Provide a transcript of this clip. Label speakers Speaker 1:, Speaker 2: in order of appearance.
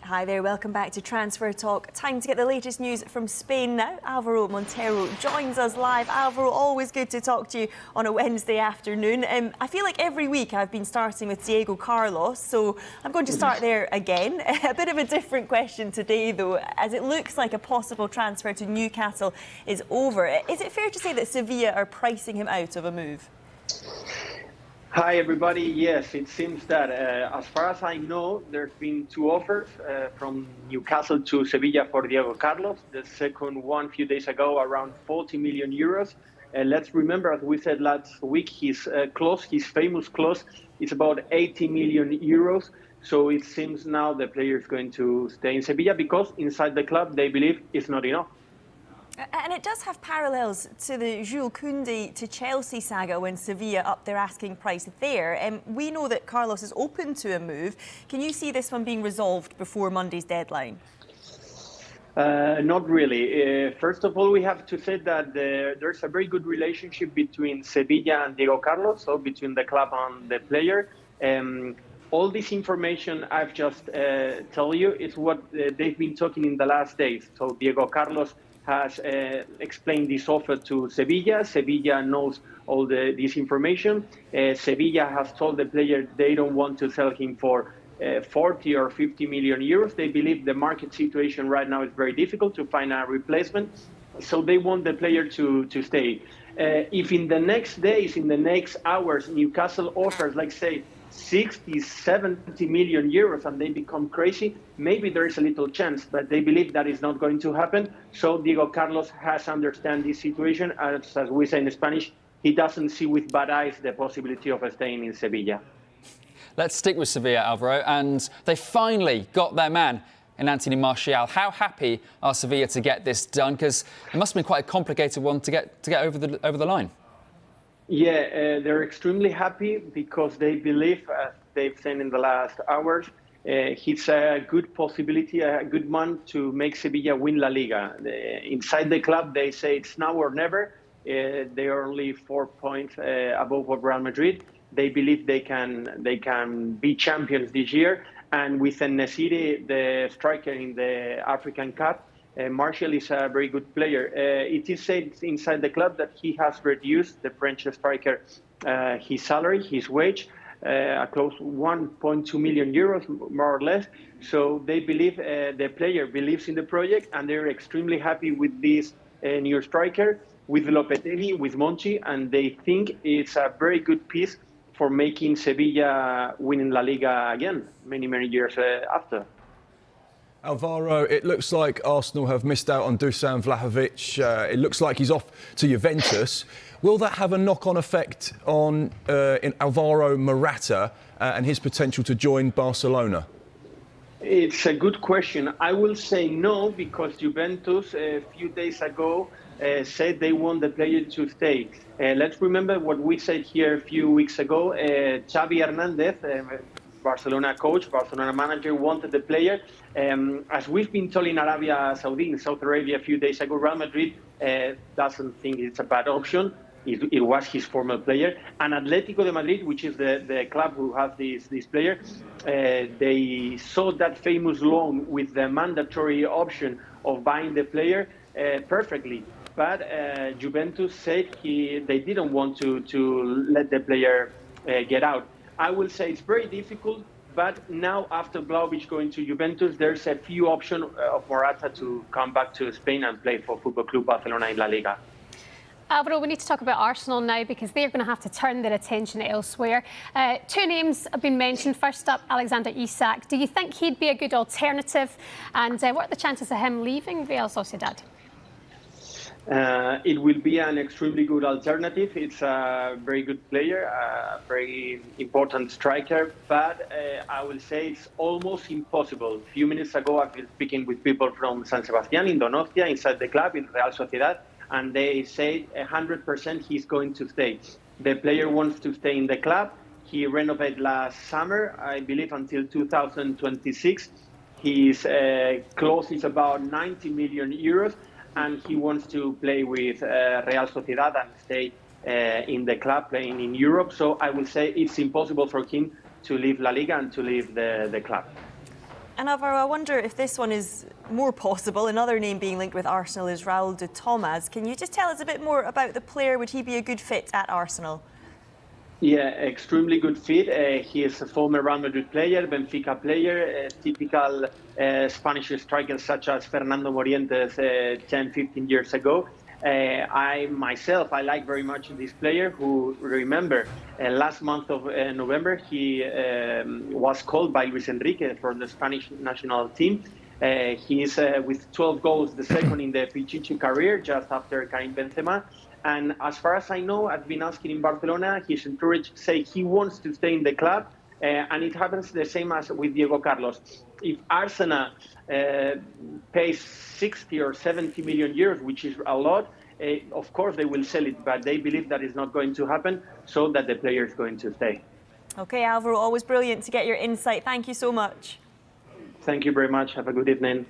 Speaker 1: Hi there, welcome back to Transfer Talk. Time to get the latest news from Spain now. Alvaro Montero joins us live. Alvaro, always good to talk to you on a Wednesday afternoon. I feel like every week I've been starting with Diego Carlos, so I'm going to start there again. A bit of a different question today, though, as it looks like a possible transfer to Newcastle is over. Is it fair to say that Sevilla are pricing him out of a move?
Speaker 2: Hi everybody, yes, it seems that as far as I know, there's been two offers from Newcastle to Sevilla for Diego Carlos. The second one a few days ago, around 40 million euros. Let's remember, as we said last week, his clause, his famous clause, is about 80 million euros. So it seems now the player is going to stay in Sevilla because inside the club they believe it's not enough.
Speaker 1: And it does have parallels to the Jules Koundé to Chelsea saga when Sevilla upped their asking price there. We know that Carlos is open to a move. Can you see this one being resolved before Monday's deadline?
Speaker 2: Not really. First of all, we have to say that there's a very good relationship between Sevilla and Diego Carlos, so between the club and the player. All this information I've just told you is what they've been talking in the last days. So Diego Carlos has explained this offer to Sevilla. Sevilla knows all this information. Sevilla has told the player they don't want to sell him for 40 or 50 million euros. They believe the market situation right now is very difficult to find a replacement. So they want the player to stay. If in the next days, in the next hours, Newcastle offers, like say, 60, 70 million euros and they become crazy, maybe there is a little chance, but they believe that is not going to happen. So Diego Carlos has understand this situation. As we say in Spanish, he doesn't see with bad eyes the possibility of staying in Sevilla.
Speaker 3: Let's stick with Sevilla, Alvaro, and they finally got their man in Anthony Martial. How happy are Sevilla to get this done? Because it must have been quite a complicated one to get over the line.
Speaker 2: Yeah, they're extremely happy because they believe, as they've said in the last hours, he's a good possibility, a good man to make Sevilla win La Liga. Inside the club, they say it's now or never. They are only 4 points above Real Madrid. They believe they can be champions this year. And with En-Nesyri, the striker in the African Cup, Martial is a very good player. It is said inside the club that he has reduced, the French striker, his salary, his wage, close 1.2 million euros, more or less. So they believe, the player believes in the project, and they're extremely happy with this new striker, with Lopetegui, with Monchi, and they think it's a very good piece for making Sevilla winning La Liga again, many, many years after.
Speaker 4: Alvaro, it looks like Arsenal have missed out on Dusan Vlahovic. It looks like he's off to Juventus. Will that have a knock-on effect on in Alvaro Morata and his potential to join Barcelona?
Speaker 2: It's a good question. I will say no, because Juventus a few days ago said they want the player to stay. Let's remember what we said here a few weeks ago. Xavi Hernandez, Barcelona coach, Barcelona manager, wanted the player. As we've been told in Arabia Saudi, in Saudi Arabia a few days ago, Real Madrid doesn't think it's a bad option. It was his former player. And Atletico de Madrid, which is the club who has this player, they saw that famous loan with the mandatory option of buying the player perfectly. But Juventus said they didn't want to let the player get out. I will say it's very difficult, but now after Vlahovic going to Juventus, there's a few options of Morata to come back to Spain and play for Football Club Barcelona in La Liga.
Speaker 5: Alvaro, we need to talk about Arsenal now because they're going to have to turn their attention elsewhere. Two names have been mentioned. First up, Alexander Isak. Do you think he'd be a good alternative? And what are the chances of him leaving Real Sociedad?
Speaker 2: It will be an extremely good alternative. It's a very good player, a very important striker, but I will say it's almost impossible. A few minutes ago, I've been speaking with people from San Sebastián in Donostia, inside the club, in Real Sociedad, and they say 100% he's going to stay. The player wants to stay in the club. He renovated last summer, I believe, until 2026. His clause is about 90 million euros. And he wants to play with Real Sociedad and stay in the club, playing in Europe. So I will say it's impossible for him to leave La Liga and to leave the club.
Speaker 1: And Alvaro, I wonder if this one is more possible. Another name being linked with Arsenal is Raul de Tomas. Can you just tell us a bit more about the player? Would he be a good fit at Arsenal?
Speaker 2: Yeah, extremely good fit. He is a former Real Madrid player, Benfica player, typical Spanish strikers such as Fernando Morientes 10, 15 years ago. I like very much this player who, remember, last month of November, he was called by Luis Enrique for the Spanish national team. He is, with 12 goals, the second in the Pichichi career, just after Karim Benzema. And as far as I know, I've been asking in Barcelona, his entourage say he wants to stay in the club. And it happens the same as with Diego Carlos. If Arsenal pays 60 or 70 million euros, which is a lot, of course they will sell it, but they believe that is not going to happen, so that the player is going to stay.
Speaker 1: OK, Alvaro, always brilliant to get your insight. Thank you so much.
Speaker 2: Thank you very much. Have a good evening.